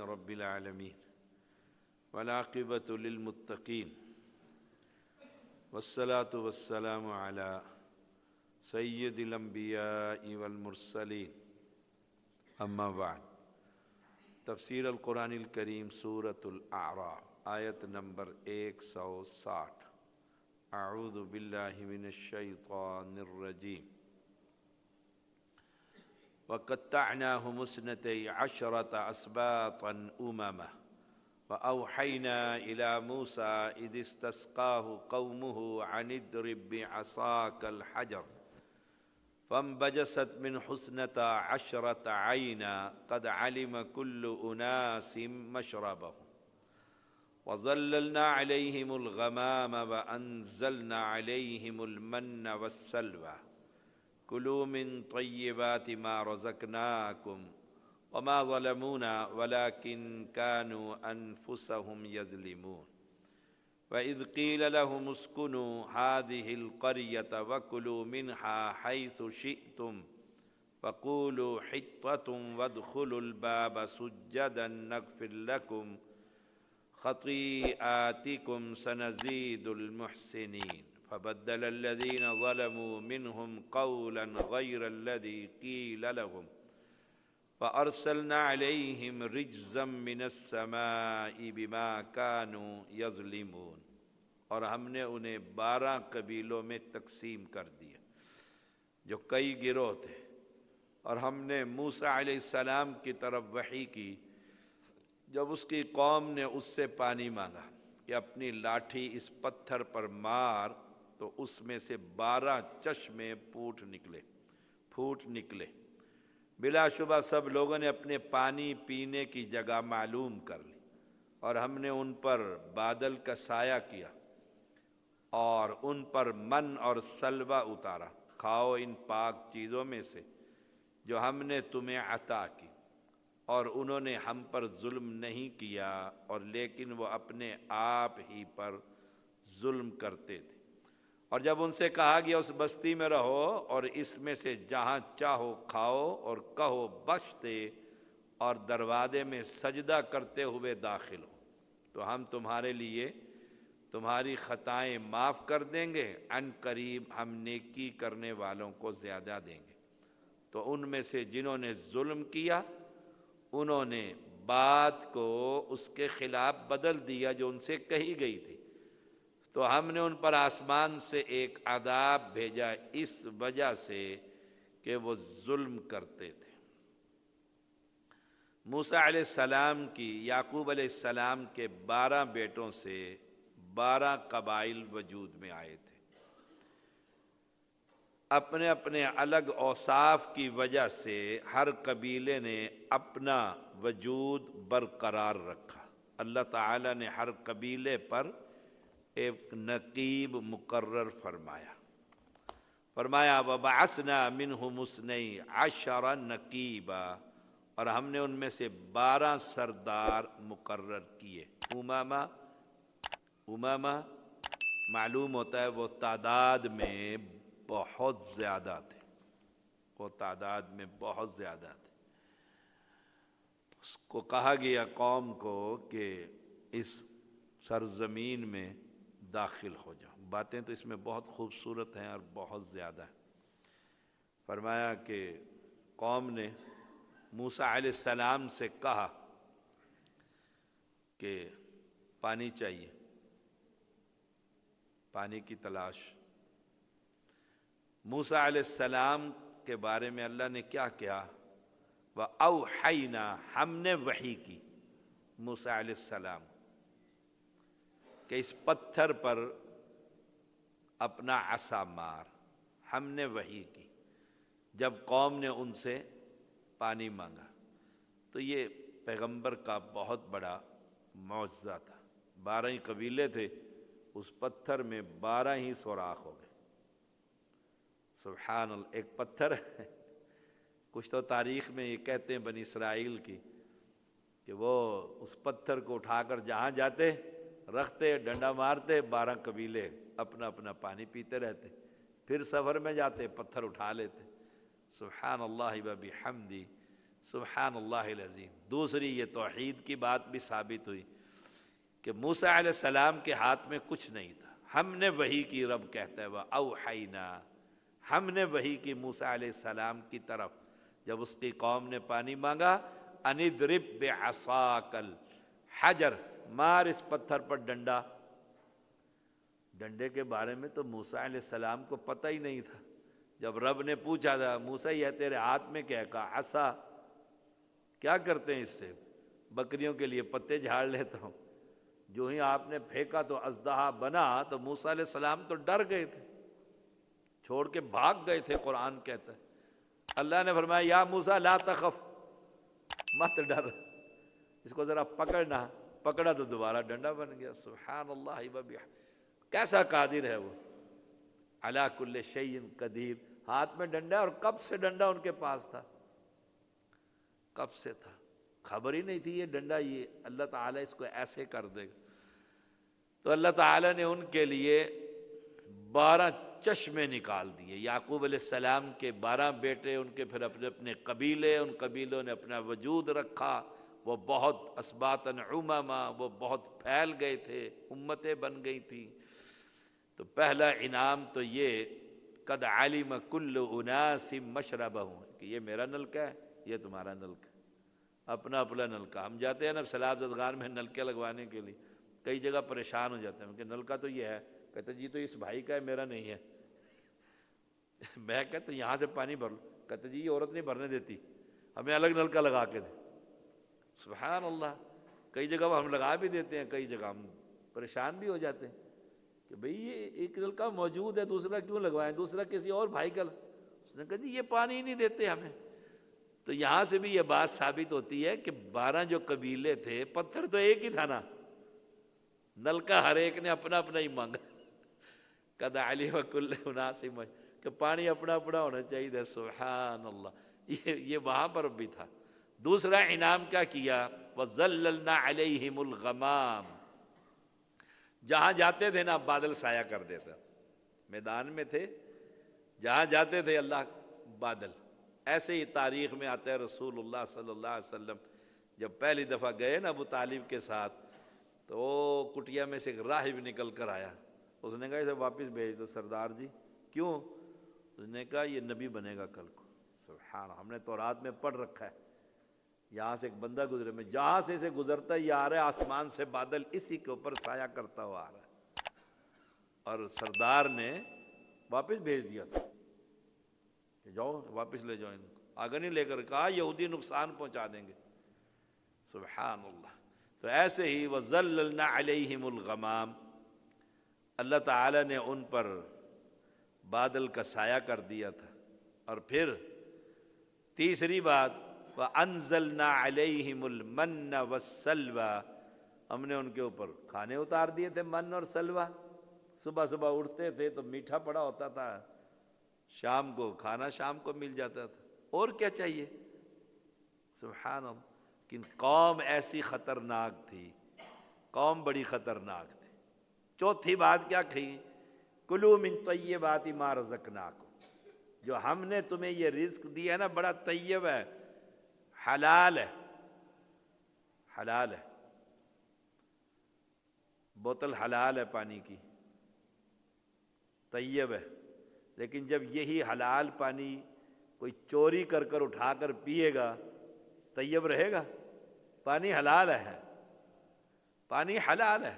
رب العالمين والعاقبة للمتقين والصلاة والسلام على سيد الأنبياء والمرسلين اما بعد۔ تفسیر القرآن الکریم سورۃ الاعراف آیت نمبر 160۔ اعوذ باللہ من الشیطان الرجیم۔ وَقَطَّعْنَاهُمُ اثْنَتَيْ عَشْرَةَ أَسْبَاطًا أُمَمًا وَأَوْحَيْنَا إِلَى مُوسَىٰ إِذِ اسْتَسْقَاهُ قَوْمُهُ أَنِ اضْرِب بِّعَصَاكَ الْحَجَرَ فانبجست من حسنتا عشرة عينا قد علم كل أناس مشربهم وظللنا عليهم الغمام وأنزلنا عليهم المن والسلوى كلوا من طيبات ما رزقناكم وما ظلمونا ولكن كانوا أنفسهم يظلمون وَإِذْ قِيلَ لَهُمُ اسْكُنُوا هَٰذِهِ الْقَرْيَةَ وَكُلُوا مِنْهَا حَيْثُ شِئْتُمْ وَقُولُوا حِطَّةٌ وَادْخُلُوا الْبَابَ سُجَّدًا نَغْفِرْ لَكُمْ خَطِيئَاتِكُمْ سَنَزِيدُ الْمُحْسِنِينَ فَبَدَّلَ الَّذِينَ ظَلَمُوا مِنْهُمْ قَوْلًا غَيْرَ الَّذِي قِيلَ لَهُمْ فَأَرْسَلْنَا عَلَيْهِمْ رِجْزًا مِّنَ السَّمَاءِ بِمَا كَانُوا يَظْلِمُونَ۔ اور ہم نے انہیں 12 قبیلوں میں تقسیم کر دیا جو کئی گروہ تھے، اور ہم نے موسیٰ علیہ السلام کی طرف وحی کی جب اس کی قوم نے اس سے پانی مانگا کہ اپنی لاٹھی اس پتھر پر مار، تو اس میں سے 12 چشمے پھوٹ نکلے۔ بلا شبہ سب لوگوں نے اپنے پانی پینے کی جگہ معلوم کر لی، اور ہم نے ان پر بادل کا سایہ کیا اور ان پر من اور سلوہ اتارا۔ کھاؤ ان پاک چیزوں میں سے جو ہم نے تمہیں عطا کی، اور انہوں نے ہم پر ظلم نہیں کیا، اور لیکن وہ اپنے آپ ہی پر ظلم کرتے تھے۔ اور جب ان سے کہا گیا اس بستی میں رہو اور اس میں سے جہاں چاہو کھاؤ اور کہو بخشتے اور دروازے میں سجدہ کرتے ہوئے داخل ہو، تو ہم تمہارے لیے تمہاری خطائیں معاف کر دیں گے، عن قریب ہم نیکی کرنے والوں کو زیادہ دیں گے۔ تو ان میں سے جنہوں نے ظلم کیا انہوں نے بات کو اس کے خلاف بدل دیا جو ان سے کہی گئی تھی، تو ہم نے ان پر آسمان سے ایک عذاب بھیجا اس وجہ سے کہ وہ ظلم کرتے تھے۔ موسیٰ علیہ السلام کی یعقوب علیہ السلام کے 12 بیٹوں سے 12 قبائل وجود میں آئے تھے۔ اپنے اپنے الگ اوصاف کی وجہ سے ہر قبیلے نے اپنا وجود برقرار رکھا۔ اللہ تعالیٰ نے ہر قبیلے پر ایک نقیب مقرر فرمایا۔ وَبَعَثْنَا مِنْهُمُ اثْنَيْ عَشَرَ نَقِيبًا، اور ہم نے ان میں سے 12 سردار مقرر کیے۔ امامہ معلوم ہوتا ہے وہ تعداد میں بہت زیادہ تھے، اس کو کہا گیا قوم کو کہ اس سرزمین میں داخل ہو جاؤ۔ باتیں تو اس میں بہت خوبصورت ہیں اور بہت زیادہ ہیں۔ فرمایا کہ قوم نے موسیٰ علیہ السلام سے کہا کہ پانی چاہیے، پانی کی تلاش۔ موسیٰ علیہ السلام کے بارے میں اللہ نے کیا کیا؟ وَأَوْحَيْنَا، ہم نے وحی کی موسیٰ علیہ السلام کہ اس پتھر پر اپنا عصا مار۔ ہم نے وحی کی جب قوم نے ان سے پانی مانگا، تو یہ پیغمبر کا بہت بڑا معجزہ تھا۔ 12 ہی قبیلے تھے، اس پتھر میں 12 ہی سوراخ ہو گئے۔ سبحان اللہ، ایک پتھر کچھ تو تاریخ میں یہ کہتے ہیں بنی اسرائیل کی کہ وہ اس پتھر کو اٹھا کر جہاں جاتے رکھتے، ڈنڈا مارتے، 12 قبیلے اپنا اپنا پانی پیتے رہتے، پھر سفر میں جاتے پتھر اٹھا لیتے۔ سبحان اللہ و بحمدہ سبحان اللہ العظیم۔ دوسری یہ توحید کی بات بھی ثابت ہوئی کہ موسیٰ علیہ السلام کے ہاتھ میں کچھ نہیں تھا، ہم نے وحی کی، رب کہتا ہے وَأَوْحَيْنَا، ہم نے وحی کی موسیٰ علیہ السلام کی طرف جب اس کی قوم نے پانی مانگا، أَنِ اضْرِب بِعَصَاكَ الْحَجَرَ، مار اس پتھر پر ڈنڈا۔ ڈنڈے کے بارے میں تو موسیٰ علیہ السلام کو پتہ ہی نہیں تھا۔ جب رب نے پوچھا تھا موسیٰ یہ تیرے ہاتھ میں کیا ہے؟ کہا عصا۔ کیا کرتے ہیں اس سے؟ بکریوں کے لیے پتے جھاڑ لیتا ہوں۔ جو ہی آپ نے پھینکا تو اژدہا بنا، تو موسیٰ علیہ السلام تو ڈر گئے تھے، چھوڑ کے بھاگ گئے تھے، قرآن کہتا ہے۔ اللہ نے فرمایا یا موسیٰ لا تخف، مت ڈر، اس کو ذرا پکڑنا۔ پکڑا تو دوبارہ ڈنڈا بن گیا۔ سبحان اللہ وبحمدہ، کیسا قادر ہے وہ، علی کل شیء قدیر۔ ہاتھ میں ڈنڈا، اور کب سے ڈنڈا ان کے پاس تھا؟ کب سے تھا؟ خبر ہی نہیں تھی یہ ڈنڈا، یہ اللہ تعالیٰ اس کو ایسے کر دے گا۔ تو اللہ تعالیٰ نے ان کے لیے 12 چشمے نکال دیے۔ یعقوب علیہ السلام کے 12 بیٹے، ان کے پھر اپنے اپنے قبیلے، ان قبیلوں نے اپنا وجود رکھا، وہ بہت اسباطً امما، وہ بہت پھیل گئے تھے، امتیں بن گئی تھیں۔ تو پہلا انعام تو یہ قد علم کل اناس مشربہم، کہ یہ میرا نلکا ہے، یہ تمہارا نلکا، اپنا اپنا نلکا۔ ہم جاتے ہیں نا سیلاب زدگار میں نلکے لگوانے کے لیے، کئی جگہ پریشان ہو جاتے ہیں کہ نلکا تو یہ ہے، کہتے جی تو اس بھائی کا ہے، میرا نہیں ہے۔ میں کہتا یہاں سے پانی بھر لو، کہتے جی یہ عورت نہیں بھرنے دیتی، ہمیں الگ نلکا لگا کے دے۔ سبحان اللہ، کئی جگہ ہم لگا بھی دیتے ہیں، کئی جگہ ہم پریشان بھی ہو جاتے ہیں کہ بھئی یہ ایک نلکا موجود ہے، دوسرا کیوں لگوائیں، دوسرا کسی اور بھائی کا۔ اس نے کہا جی یہ پانی ہی نہیں دیتے ہمیں۔ تو یہاں سے بھی یہ بات ثابت ہوتی ہے کہ 12 جو قبیلے تھے، پتھر تو ایک ہی تھا نا، نلکا ہر ایک نے اپنا اپنا ہی مانگا۔ قد علم کل اناس مشربہم، کہ پانی اپنا اپنا ہونا چاہیے۔ سبحان اللہ، یہ وہاں پر بھی تھا۔ دوسرا انعام کیا کیا؟ وَظَلَّلْنَا عَلَيْهِمُ الْغَمَامَ، جہاں جاتے تھے نا بادل سایہ کر دیتا، میدان میں تھے، جہاں جاتے تھے اللہ بادل۔ ایسے ہی تاریخ میں آتا ہے رسول اللہ صلی اللہ علیہ وسلم جب پہلی دفعہ گئے نا ابو طالب کے ساتھ، تو وہ کٹیا میں سے ایک راہب نکل کر آیا، اس نے کہا اسے واپس بھیج دو سردار جی۔ کیوں؟ اس نے کہا یہ نبی بنے گا کل کو۔ سبحان، ہم نے تورات میں پڑھ رکھا ہے، یہاں سے ایک بندہ گزرے، میں جہاں سے اسے گزرتا یہ آ رہا ہے، آسمان سے بادل اسی کے اوپر سایہ کرتا ہوا آ رہا ہے، اور سردار نے واپس بھیج دیا تھا کہ جاؤ واپس لے جاؤ ان کو، آگے نہیں لے کر، کہا یہودی نقصان پہنچا دیں گے۔ سبحان اللہ۔ تو ایسے ہی وَظَلَّلْنَا عَلَيْهِمُ الْغَمَامَ، اللہ تعالیٰ نے ان پر بادل کا سایہ کر دیا تھا۔ اور پھر تیسری بات وَأَنزَلْنَا عَلَيْهِمُ الْمَنَّ وَالسَّلْوَىٰ، ہم نے ان کے اوپر کھانے اتار دیے تھے، من اور سلوہ۔ صبح صبح اٹھتے تھے تو میٹھا پڑا ہوتا تھا، شام کو کھانا شام کو مل جاتا تھا، اور کیا چاہیے؟ سبحان اللہ۔ لیکن قوم ایسی خطرناک تھی، قوم بڑی خطرناک تھی۔ چوتھی بات کیا کہی؟ کلوا من طیبات ما رزقناکم، جو ہم نے تمہیں یہ رزق دیا ہے نا بڑا طیب ہے، حلال ہے، حلال ہے، بوتل حلال ہے پانی کی، طیب ہے۔ لیکن جب یہی حلال پانی کوئی چوری کر کر اٹھا کر پیے گا، طیب رہے گا؟ پانی حلال ہے، پانی حلال ہے۔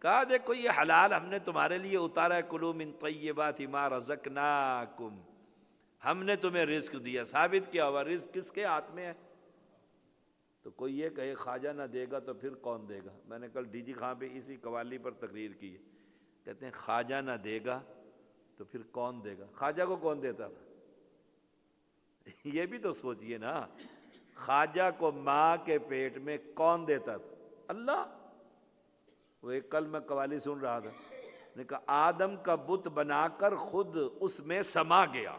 کہا دیکھو یہ حلال ہم نے تمہارے لیے اتارا ہے، کلوا من طیبات ما رزقناکم، ہم نے تمہیں رزق دیا۔ ثابت کیا ہوا رزق کس کے ہاتھ میں ہے؟ تو کوئی یہ کہے خواجہ نہ دے گا تو پھر کون دے گا؟ میں نے کل ڈی جی خان پہ اسی قوالی پر تقریر کی ہے، کہتے ہیں خواجہ نہ دے گا تو پھر کون دے گا؟ خواجہ کو کون دیتا تھا؟ یہ بھی تو سوچئے نا، خواجہ کو ماں کے پیٹ میں کون دیتا تھا؟ اللہ۔ وہ ایک کل میں قوالی سن رہا تھا، نے کہا آدم کا بت بنا کر خود اس میں سما گیا،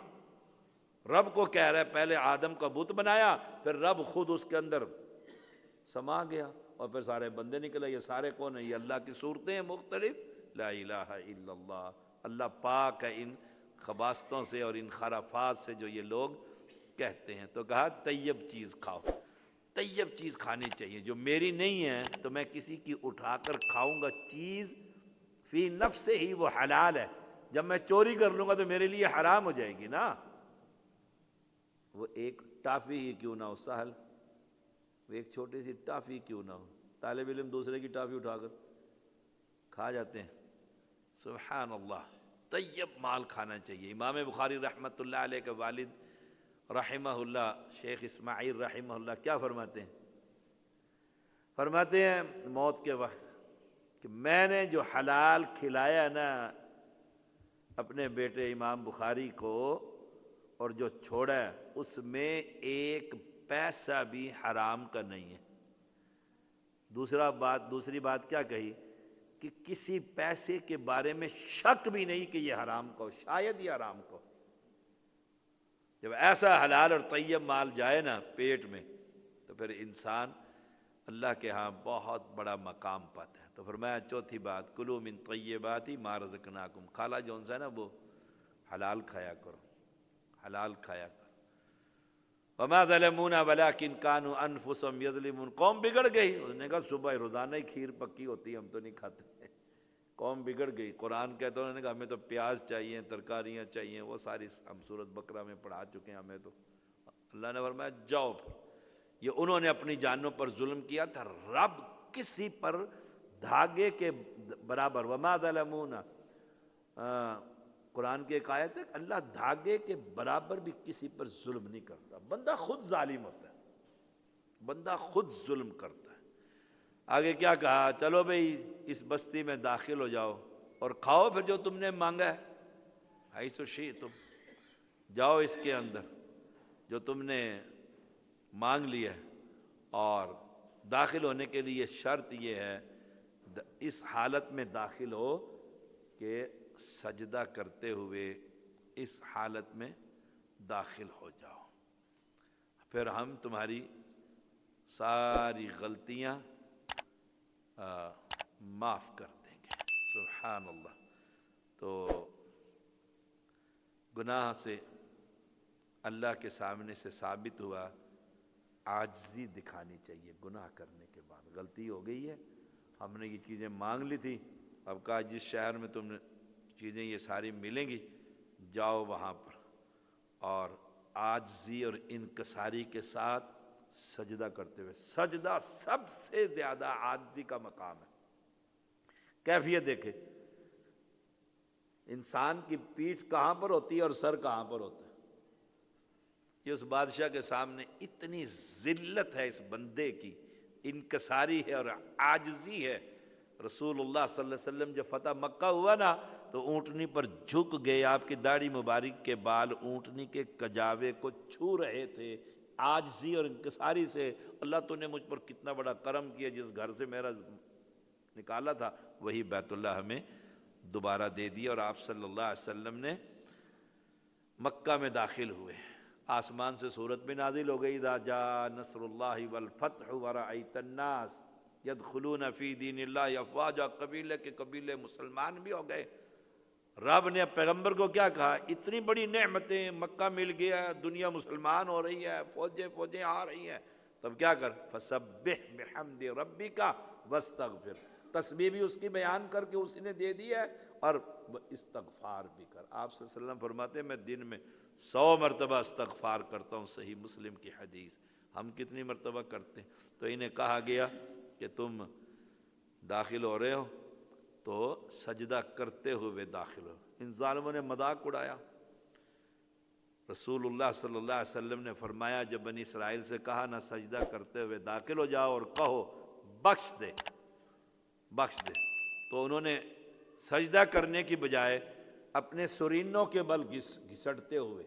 رب کو کہہ رہا ہے پہلے آدم کا بت بنایا، پھر رب خود اس کے اندر سما گیا، اور پھر سارے بندے نکلے۔ یہ سارے کون ہیں؟ یہ اللہ کی صورتیں ہیں مختلف، لا الہ الا اللہ۔ اللہ پاک ہے ان خباثتوں سے اور ان خرافات سے جو یہ لوگ کہتے ہیں، تو کہا طیب چیز کھاؤ، طیب چیز کھانی چاہیے، جو میری نہیں ہے تو میں کسی کی اٹھا کر کھاؤں گا، چیز فی نفس ہی وہ حلال ہے، جب میں چوری کر لوں گا تو میرے لیے حرام ہو جائے گی نا۔ وہ ایک ٹافی ہی کیوں نہ ہو سہل، وہ ایک چھوٹی سی ٹافی کیوں نہ ہو، طالب علم دوسرے کی ٹافی اٹھا کر کھا جاتے ہیں، سبحان اللہ۔ طیب مال کھانا چاہیے۔ امام بخاری رحمۃ اللہ علیہ کے والد رحمہ اللہ شیخ اسماعیل رحمہ اللہ کیا فرماتے ہیں؟ فرماتے ہیں موت کے وقت کہ میں نے جو حلال کھلایا نا اپنے بیٹے امام بخاری کو، اور جو چھوڑا ہے اس میں ایک پیسہ بھی حرام کا نہیں ہے۔ دوسری بات کیا کہی کہ کسی پیسے کے بارے میں شک بھی نہیں کہ یہ حرام کو، شاید یہ حرام کو۔ جب ایسا حلال اور طیب مال جائے نا پیٹ میں تو پھر انسان اللہ کے ہاں بہت بڑا مقام پاتا ہے۔ تو فرمایا چوتھی بات، کلوا من طیبات ما رزقناکم، کھالا جون سا ہے نا وہ حلال کھایا کرو، حلال کھایا کرو۔ وما ظلمونا ولکن کانوا انفسهم یظلمون، قوم بگڑ گئی، انہوں نے کہا صبح روزانہ ہی کھیر پکی ہوتی ہے، ہم تو نہیں کھاتے۔ قوم بگڑ گئی، قرآن کہتا ہے انہوں نے کہا ہمیں تو پیاز چاہیے، ترکاریاں چاہیے، وہ ساری ہم سورۃ بقرہ میں پڑھا چکے ہیں ہمیں تو۔ اللہ نے فرمایا جاؤ پھر، یہ انہوں نے اپنی جانوں پر ظلم کیا تھا، رب کسی پر دھاگے کے برابر، وما ظلمونا، قرآن کی ایک آیت ہے کہ اللہ دھاگے کے برابر بھی کسی پر ظلم نہیں کرتا، بندہ خود ظالم ہوتا ہے، بندہ خود ظلم کرتا ہے۔ آگے کیا کہا؟ چلو بھئی اس بستی میں داخل ہو جاؤ اور کھاؤ پھر جو تم نے مانگا ہے، حیث شئتم، جاؤ اس کے اندر جو تم نے مانگ لیا ہے، اور داخل ہونے کے لیے شرط یہ ہے اس حالت میں داخل ہو کہ سجدہ کرتے ہوئے اس حالت میں داخل ہو جاؤ، پھر ہم تمہاری ساری غلطیاں معاف کر دیں گے۔ سبحان اللہ۔ تو گناہ سے اللہ کے سامنے سے ثابت ہوا عاجزی دکھانی چاہیے۔ گناہ کرنے کے بعد غلطی ہو گئی ہے، ہم نے یہ چیزیں مانگ لی تھی، اب کہا جس شہر میں تم نے چیزیں یہ ساری ملیں گی جاؤ وہاں پر، اور عاجزی اور انکساری کے ساتھ سجدہ کرتے ہوئے۔ سجدہ سب سے زیادہ عاجزی کا مقام ہے۔ کیفیت دیکھے، انسان کی پیٹھ کہاں پر ہوتی ہے اور سر کہاں پر ہوتا ہے۔ یہ اس بادشاہ کے سامنے اتنی ذلت ہے اس بندے کی، انکساری ہے اور عاجزی ہے۔ رسول اللہ صلی اللہ علیہ وسلم جب فتح مکہ ہوا نا تو اونٹنی پر جھک گئے، آپ کی داڑھی مبارک کے بال اونٹنی کے کجاوے کو چھو رہے تھے، عاجزی اور انکساری سے۔ اللہ تو نے مجھ پر کتنا بڑا کرم کیا، جس گھر سے میرا نکالا تھا وہی بیت اللہ ہمیں دوبارہ دے دیا، اور آپ صلی اللہ علیہ وسلم نے مکہ میں داخل ہوئے۔ آسمان سے سورت بھی نازل ہو گئی، اذا جاء نصر اللہ والفتح ورأیت الناس یدخلون فی دین اللہ افواجا، قبیلے کے قبیلے مسلمان بھی ہو گئے۔ رب نے پیغمبر کو کیا کہا؟ اتنی بڑی نعمتیں، مکہ مل گیا، دنیا مسلمان ہو رہی ہے، فوجیں آ رہی ہیں، تب کیا کر؟ فسبح بحمد ربک واستغفر، تسبیح بھی اس کی بیان کر کے اسی نے دے دی ہے، اور استغفار بھی کر۔ آپ صلی اللہ علیہ وسلم فرماتے ہیں میں دن میں 100 مرتبہ استغفار کرتا ہوں، صحیح مسلم کی حدیث۔ ہم کتنی مرتبہ کرتے ہیں؟ تو انہیں کہا گیا کہ تم داخل ہو رہے ہو تو سجدہ کرتے ہوئے داخل ہو۔ ان ظالموں نے مذاق اڑایا۔ رسول اللہ صلی اللہ علیہ وسلم نے فرمایا جب بنی اسرائیل سے کہا نہ سجدہ کرتے ہوئے داخل ہو جاؤ اور کہو بخش دے، بخش دے، تو انہوں نے سجدہ کرنے کی بجائے اپنے سرینوں کے بل گھسٹتے ہوئے،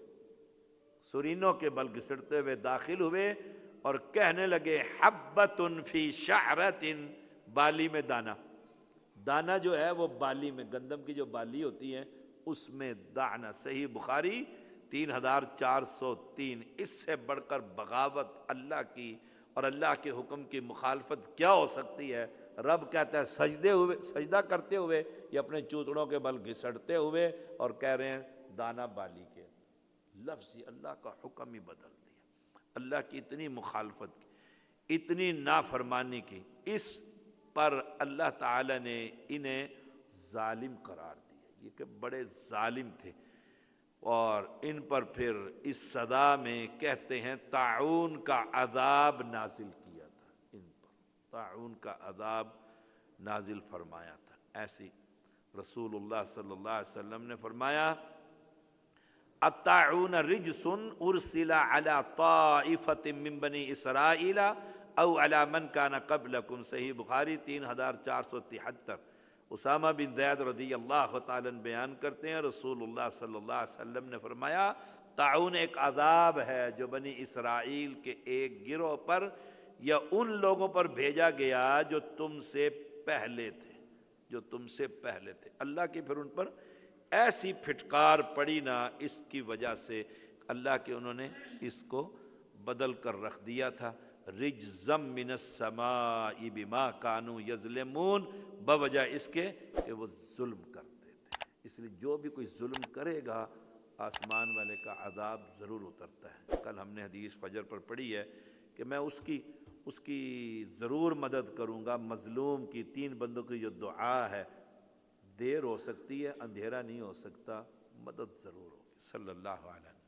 سرینوں کے بل گھسٹتے ہوئے داخل ہوئے اور کہنے لگے حبۃ فی شعرۃ، بالی میں دانہ، دانہ جو ہے وہ بالی میں، گندم کی جو بالی ہوتی ہے اس میں دانہ۔ صحیح بخاری 3403۔ اس سے بڑھ کر بغاوت اللہ کی اور اللہ کے حکم کی مخالفت کیا ہو سکتی ہے؟ رب کہتا ہے سجدہ کرتے ہوئے یہ اپنے چوتڑوں کے بل گھسٹتے ہوئے، اور کہہ رہے ہیں دانہ بالی کے۔ لفظ ہی اللہ کا حکم ہی بدل دیا، اللہ کی اتنی مخالفت کی، اتنی نافرمانی کی، اس پر اللہ تعالی نے انہیں ظالم قرار دیا، یہ کہ بڑے ظالم تھے، اور ان پر پھر اس صدا میں کہتے ہیں طاعون کا عذاب نازل کیا تھا، ان پر طاعون کا عذاب نازل فرمایا تھا۔ ایسی رسول اللہ صلی اللہ علیہ وسلم نے فرمایا الطاعون رجس ارسل علی طائفۃ من بنی اسرائیل او علی من کان قبلکم، صحیح بخاری 3473۔ اسامہ بن زید رضی اللہ تعالیٰ عنہ بیان کرتے ہیں رسول اللہ صلی اللہ علیہ وسلم نے فرمایا طاعون ایک عذاب ہے جو بنی اسرائیل کے ایک گروہ پر یا ان لوگوں پر بھیجا گیا جو تم سے پہلے تھے، جو تم سے پہلے تھے۔ اللہ کی پھر ان پر ایسی پھٹکار پڑی نا، اس کی وجہ سے اللہ کے انہوں نے اس کو بدل کر رکھ دیا تھا، رجزم من السماء بما کانوا یظلمون، بوجہ اس کے کہ وہ ظلم کرتے تھے۔ اس لیے جو بھی کوئی ظلم کرے گا آسمان والے کا عذاب ضرور اترتا ہے۔ کل ہم نے حدیث فجر پر پڑھی ہے کہ میں اس کی ضرور مدد کروں گا، مظلوم کی، 3 بندوں کی جو دعا ہے، دیر ہو سکتی ہے، اندھیرا نہیں ہو سکتا، مدد ضرور ہوگی۔ صلی اللہ علیہ وسلم۔